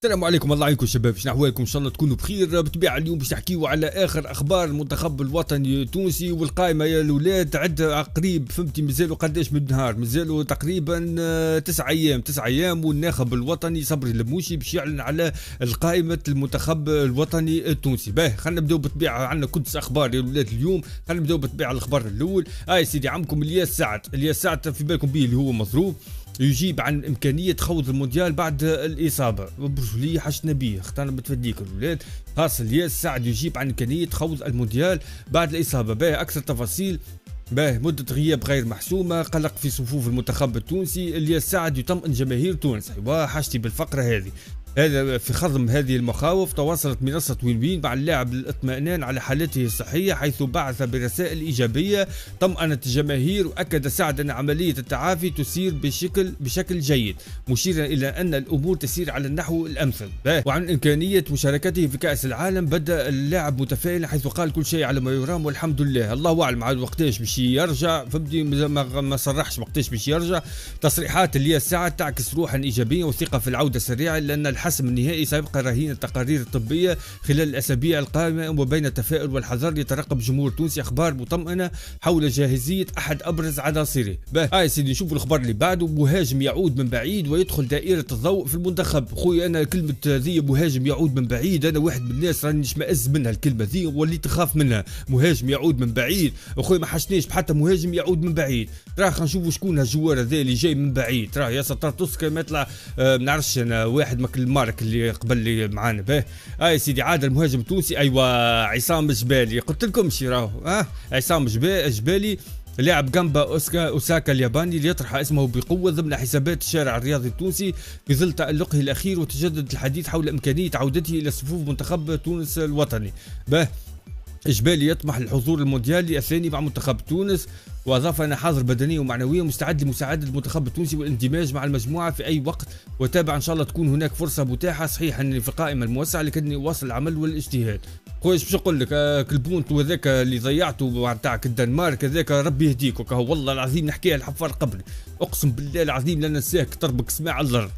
السلام عليكم، الله يعينكم شباب. شنو احوالكم؟ ان شاء الله تكونوا بخير. بالطبيعه اليوم باش نحكيو على اخر اخبار المنتخب الوطني التونسي والقائمه يا الاولاد. عندها قريب فهمتي مازالوا قداش من نهار، مازالوا تقريبا 9 ايام والناخب الوطني صبري الموشي باش يعلن على القائمه المنتخب الوطني التونسي. باهي خلينا نبداو بالطبيعه، عندنا كدس اخبار يا الاولاد اليوم. خلينا نبداو بالطبيعه الاخبار الاول. سيدي عمكم الياس سعد في بالكم به اللي هو مضروب، يجيب عن إمكانية خوض المونديال بعد الإصابة. برجولية حشنا بيه، اختارنا بتفديك الأولاد. خاص الياس سعد يجيب عن إمكانية خوض المونديال بعد الإصابة. باهي أكثر تفاصيل. باهي مدة غياب غير محسومة، قلق في صفوف المنتخب التونسي. الياس سعد يطمئن جماهير تونس. أيوا حاجتي بالفقرة هذه. هذا في خضم هذه المخاوف تواصلت منصة وين مع اللاعب للاطمئنان على حالته الصحية، حيث بعث برسائل إيجابية طمأنت الجماهير. وأكد سعد أن عملية التعافي تسير بشكل جيد، مشيرا إلى أن الأمور تسير على النحو الأمثل. وعن إمكانية مشاركته في كأس العالم بدأ اللاعب متفائلا، حيث قال كل شيء على ما يرام والحمد لله. الله أعلم عاد وقتاش باش يرجع، فهمتي ما صرحش وقتاش باش يرجع. تصريحات الياس سعد تعكس روحا إيجابية وثقة في العودة السريعة، لأن الحسم النهائي سيبقى رهين التقارير الطبية خلال الأسابيع القادمة. وبين التفاؤل والحذر يترقب جمهور تونسي أخبار مطمئنة حول جاهزية أحد أبرز عناصره. سيدي نشوفوا الأخبار اللي بعده. مهاجم يعود من بعيد ويدخل دائرة الضوء في المنتخب. خويا أنا كلمة ذي مهاجم يعود من بعيد، أنا واحد من الناس راني نشمئز منها الكلمة ذي، وليت نخاف منها. مهاجم يعود من بعيد، أخوي ما حشناش حتى مهاجم يعود من بعيد. راه خلينا نشوفوا شكون هالجوار هذا اللي جاي من بعيد. راه يا ستار توسكا ما يطلع ما نعرفش أنا واحد ماكل مارك اللي قبل لي معانا. باهي سيدي عاد المهاجم التونسي. ايوا عصام الجبالي، قلت لكم شي راهو عصام الجبالي لاعب جامبا اوساكا الياباني اللي يطرح اسمه بقوه ضمن حسابات الشارع الرياضي التونسي في ظل تألقه الاخير، وتجدد الحديث حول امكانيه عودته الى صفوف منتخب تونس الوطني. جبالي يطمح للحضور المونديالي الثاني مع منتخب تونس، واضاف انا حاضر بدنيا ومعنويا مستعد لمساعده المنتخب التونسي والاندماج مع المجموعه في اي وقت، وتابع ان شاء الله تكون هناك فرصه متاحه. صحيح اني في القائمه الموسعه لكني واصل العمل والاجتهاد. خويا باش نقول لك كالبونت وذاك اللي ضيعته تاعك الدنمارك هذاك ربي يهديك. وكهو والله العظيم نحكيها الحفار قبل، اقسم بالله العظيم لا ننساك تربك سماع الارض.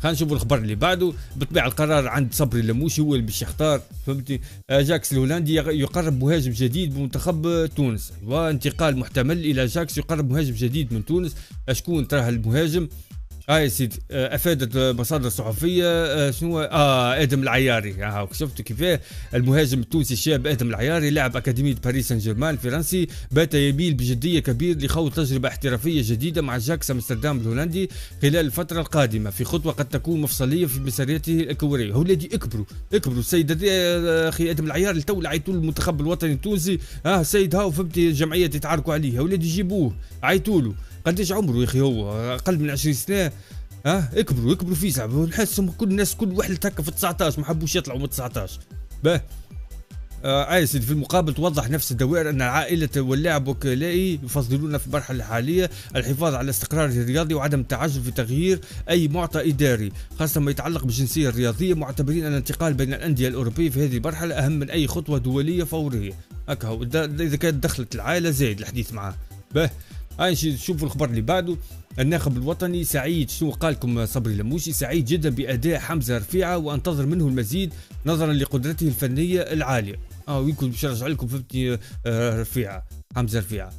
خلينا نشوفوا الخبر اللي بعده. بالطبيعه القرار عند صبري الموشي هو اللي باش يختار، فهمتي. جاكس الهولندي يقرب مهاجم جديد بمنتخب تونس، وانتقال محتمل الى جاكس يقرب مهاجم جديد من تونس. شكون تراه المهاجم؟ يا سيدي افادت مصادر صحفيه شنو ادم العياري. شفتوا كيفاه المهاجم التونسي الشاب ادم العياري لاعب اكاديميه باريس سان جيرمان الفرنسي بات يميل بجديه كبيره لخوض تجربه احترافيه جديده مع جاكس امستردام الهولندي خلال الفتره القادمه، في خطوه قد تكون مفصليه في مسيرته الكرويه. اولادي اكبروا السيد اخي ادم العياري تو عيطوا المنتخب الوطني التونسي. السيد هاو فهمتي الجمعيات يتعاركوا عليه. اولادي جيبوه عيطوا له. قديش عمره يا اخي؟ هو اقل من 20 سنه. اكبروا في ساعه. نحسهم كل الناس كل واحد هكا في 19 ما حبوش يطلعوا من 19. سيدي في المقابل توضح نفس الدوائر ان عائله واللاعب وكلائي يفضلون في المرحله الحاليه الحفاظ على استقراره الرياضي وعدم التعجل في تغيير اي معطى اداري، خاصه ما يتعلق بالجنسيه الرياضيه، معتبرين ان الانتقال بين الانديه الاوروبيه في هذه المرحله اهم من اي خطوه دوليه فوريه. هكا هو اذا كانت دخلت العائله زايد الحديث معاه. شوفوا الخبر اللي بعده. الناخب الوطني سعيد، شو قال لكم صبري الموشي؟ سعيد جدا بأداء حمزة رفيعة وانتظر منه المزيد نظرا لقدرته الفنية العالية. ويمكن باش نرجع لكم فهمتني حمزة رفيعة.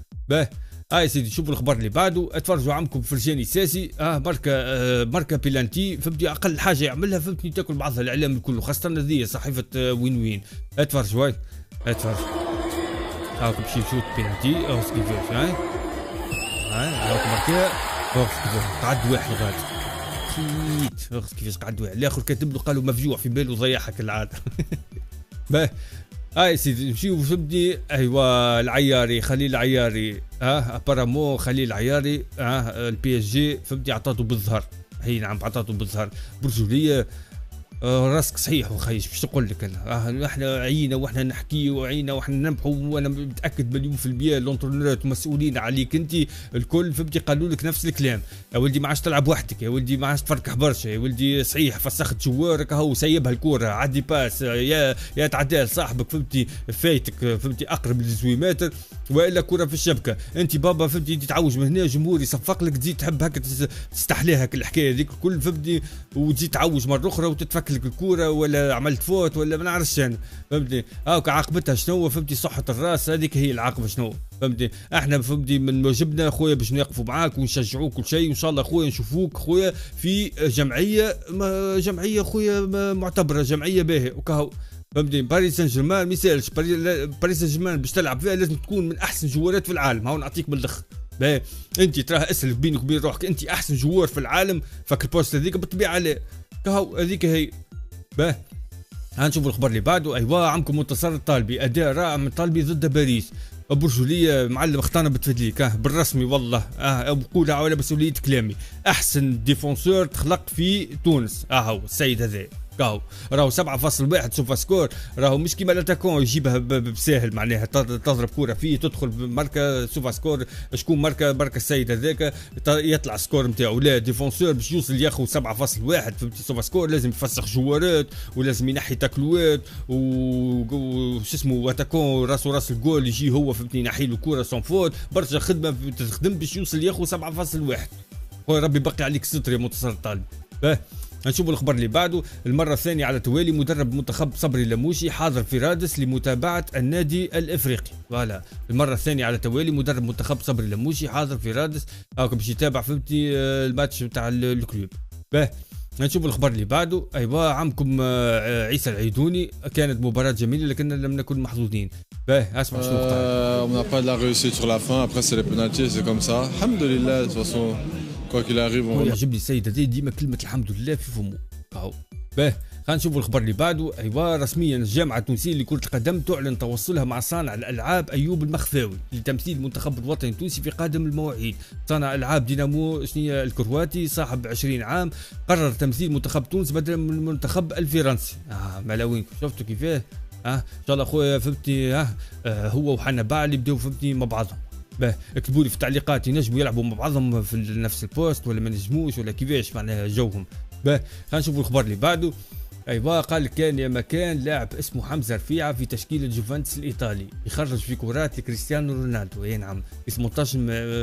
سيدي شوفوا الخبر اللي بعده. اتفرجوا عمكم فرجاني ساسي ماركا بيلانتي، فهمتي اقل حاجة يعملها فهمتني تاكل بعضها الاعلام الكل، خاصة هذه صحيفة وين. اتفرجوا هاكم باش يشوت بيلانتي كيفاش هاكم ماركا قعد واحد غادي كيفاش قعد واحد الاخر كاتب له قالوا مفجوع في باله ضيعها كالعاده. سيدي نمشيو فهمتني. العياري خليل العياري ابارامون خليل العياري البي اس جي فهمتي عطاته بالظهر. هي نعم عطاته بالظهر. برجوليه راسك صحيح وخيش باش تقول لك انا احنا عينا واحنا نحكي وعينا واحنا ننبحوا، وانا متاكد مليون في المية لونترونورات ومسؤولين عليك انت الكل فهمتي قالوا لك نفس الكلام. يا ولدي ما عادش تلعب وحدك، يا ولدي ما عادش تفركح برشا، يا ولدي صحيح فسخت جوارك هو سيبها الكوره عدي باس يا تعدى صاحبك فهمتي فايتك فهمتي اقرب للزويماتر والا كوره في الشبكه. انت بابا فهمتي تعوج من هنا جمهور يصفق لك تزيد تحب هكا تستحليها الحكايه هذيك الكل فهمتي، وتزيد تعوج مره اخرى وتتفك لك الكوره ولا عملت فوت ولا ما نعرفش انا فهمتني. هاك عاقبتها شنو فهمتي؟ صحه الراس هذيك هي العاقبه شنو فهمتي. احنا فهمتي من واجبنا خويا باش نقفوا معاك ونشجعوك كل شيء، وان شاء الله خويا نشوفوك خويا في جمعيه خويا معتبره جمعيه باهيه وكهو فهمتني. باريس سان جيرمان ما يسالش، باريس سان جيرمان باش تلعب فيها لازم تكون من احسن جوارات في العالم. هاو نعطيك بالاخر باهي، انت تراه اسلف بينك وبين روحك انت احسن جوار في العالم، فك البوست هذيك بالطبيعه لا كهو هذيك هي باهي. هنشوفوا الخبر اللي بعده. ايوا عمكم منتصر الطالبي، اداء رائع من طالبي ضد باريس. برجوليه معلم اختارنا بتفدليك بالرسمي والله بقولها ولا مسؤوليه كلامي، احسن ديفونسور تخلق في تونس هو السيد هذا كاو. راهو 7.1 سوفا سكور، راهو مش كيما الاتاكون يجيبها بساهل معناها تضرب كوره فيه تدخل بماركه سوفا سكور. شكون ماركه السيد هذاك يطلع سكور نتاعو؟ لا ديفونسور باش يوصل ياخذ 7.1 فهمتي سوفا سكور لازم يفسخ جوارات ولازم ينحي تاكلوات وش اسمه اتاكون راس الجول يجي هو فهمتني ينحي له كوره سون فوت. برشا خدمه تخدم باش يوصل ياخذ 7.1. خويا ربي بقي عليك ستر يا منتصر الطالب. نشوفوا الخبر اللي بعده. المرة الثانية على توالي مدرب منتخب صبري لموشي حاضر في رادس لمتابعة النادي الافريقي. فوالا المرة الثانية على توالي مدرب منتخب صبري لموشي حاضر في رادس هاكا باش يتابع فهمتي الماتش نتاع الكلوب. نشوفوا الخبر اللي بعده. ايوا عمكم عيسى العيدوني، كانت مباراة جميلة لكن لم نكن محظوظين. اسمع شنو قال. On n'a pas de la réussite sur la fin, après c'est les pénaltys, c'est comme ça. Alhamdoulilah, de toute façon quoi qu'il arrive. يعجبني السيد هذا ديما كلمة الحمد لله في فمه. خلينا نشوفوا الخبر اللي بعده. ايوا رسميا الجامعه التونسيه لكره القدم تعلن تواصلها مع صانع الالعاب ايوب المخفاوي لتمثيل المنتخب الوطني التونسي في قادم المواعيد. صانع العاب دينامو شنيا الكرواتي صاحب 20 عام قرر تمثيل منتخب تونس بدلا من المنتخب الفرنسي. ملاوينكم شفتوا كيفاه ان شاء الله خويا فهمتني. هو وحنا بعلي بداو فهمتني مع بعضهم. اكتبوا لي في التعليقات ينجموا يلعبوا مع بعضهم في نفس البوست ولا ما نجموش ولا كيفاش معناها جوهم. خلينا نشوفوا الخبر اللي بعده. ايوا قال كان يا مكان لاعب اسمه حمزه رفيعه في تشكيله جوفنتوس الايطالي يخرج في كرات لكريستيانو رونالدو. اي نعم في 18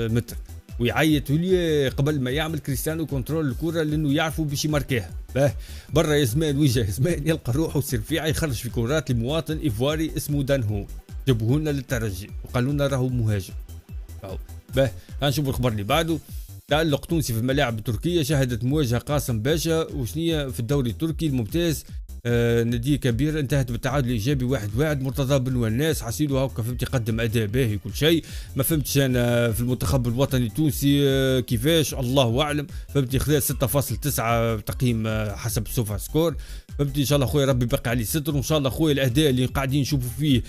متر ويعيط لي قبل ما يعمل كريستيانو كنترول الكره لانه يعرفوا باش يماركيها. برا يا زمان وجه زمان يلقى روحه رفيعه يخرج في كرات لمواطن ايفواري اسمه دانهو جابوه لنا للترجي وقالوا لنا راهو مهاجم. هنشوفوا الخبر اللي بعده. تألق تونسي في الملاعب التركية شهدت مواجهة قاسم باشا وشنية في الدوري التركي الممتاز. نادي كبير انتهت بالتعادل الايجابي 1-1. مرتضى بن وناس حسيلو هاكا فهمت يقدم اداء باهي كل شيء. ما فهمتش انا في المنتخب الوطني التونسي كيفاش الله اعلم فهمتي خذا 6.9 تقييم حسب سوفا سكور. فهمتي ان شاء الله خويا ربي بقي عليه ستر وان شاء الله خويا الاداء اللي قاعدين نشوفوا فيه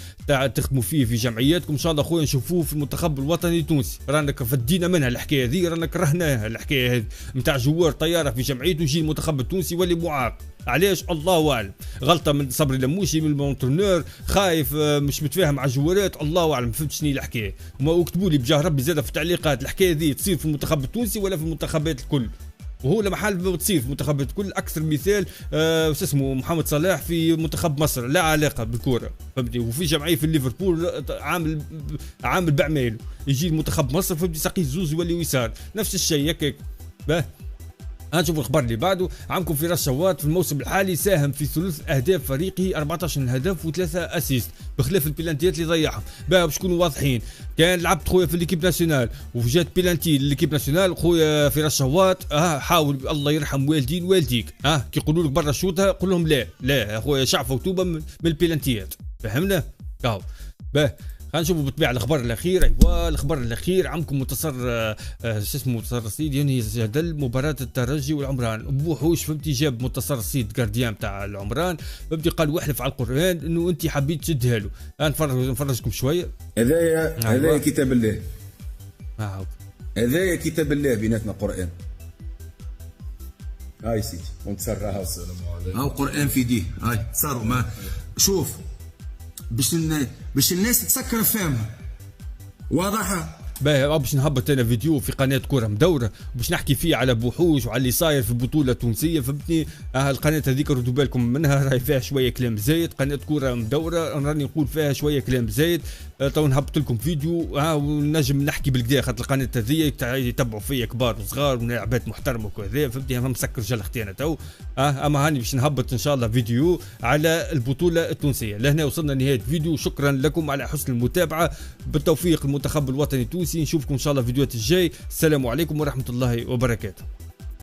تخدموا فيه في جمعياتكم ان شاء الله خويا نشوفوه في المنتخب الوطني التونسي. رانا فدينا منها الحكايه هذه رانا كرهناها الحكايه هذه نتاع جوار طياره في جمعيته يجي المنتخب التونسي يولي معاق. علاش الله اعلم. غلطه من صبري لموشي من المونترونور خايف مش متفاهم مع الجوارات الله اعلم. فهمت شنو الحكايه وما اكتبوا لي بجاه ربي زاد في التعليقات الحكايه هذه تصير في المنتخب التونسي ولا في المنتخبات الكل. وهو لما حال تصير في المنتخبات الكل اكثر مثال وش اسمه محمد صلاح في منتخب مصر لا علاقه بالكوره فهمتي. وفي جمعيه في ليفربول عامل بعمايله يجي المنتخب مصر فهمتي ساقي الزوز يولي يسار نفس الشيء هكاك. هنشوف الخبر اللي بعده. عمكم في راس شوات في الموسم الحالي ساهم في ثلث اهداف فريقه 14 هدف و3 اسيست بخلاف البيلانتيات اللي ضيعهم. باش نكونوا واضحين كان لعبت خويا في ليكيب ناسيونال وجات بيلانتي لليكيب ناسيونال خويا في راس شوات حاول الله يرحم والدين والديك كي يقولوا لك برا شوطها قول لهم لا خويا شعفه وتوبه من البيلانتيات فهمنا. خلينا نشوفوا بالطبيعه الخبر الاخير. ايوا الخبر الاخير عمكم منتصر اسمه منتصر الصيد ينهي جدل مباراه الترجي والعمران. بوحوش فهمتي جاب منتصر الصيد جارديان تاع العمران فهمتي قال واحلف على القران انه انت حبيت تشدها له. نفرجكم شويه. هذايا كتاب الله. هذايا كتاب الله بيناتنا قران. هاي سيدي ونتسرها. السلام عليكم. هاو قرآن في ديه. هاي صاروا ما شوف باش الناس تسكر فهمها واضحه. باهي باش نهبط انا فيديو في قناه كره مدوره باش نحكي فيه على بوحوش وعلى اللي صاير في البطوله التونسيه، فهمتني. القناه هذيك ردوا بالكم منها، راهي فيها شويه كلام زايد. قناه كره مدوره راني نقول فيها شويه كلام زايد. تو نهبط لكم فيديو ونجم نحكي بالكدا، خاطر القناه هذيا يتبعوا فيا كبار وصغار ولعبات محترمه وكذا، فهمتني. انا مسكر جلختي انا تو. اما هاني باش نهبط ان شاء الله فيديو على البطوله التونسيه. لهنا وصلنا لنهايه فيديو، شكرا لكم على حسن المتابعه. بالتوفيق المنتخب الوطني التونسي، نشوفكم ان شاء الله الفيديوهات الجاي. السلام عليكم ورحمه الله وبركاته.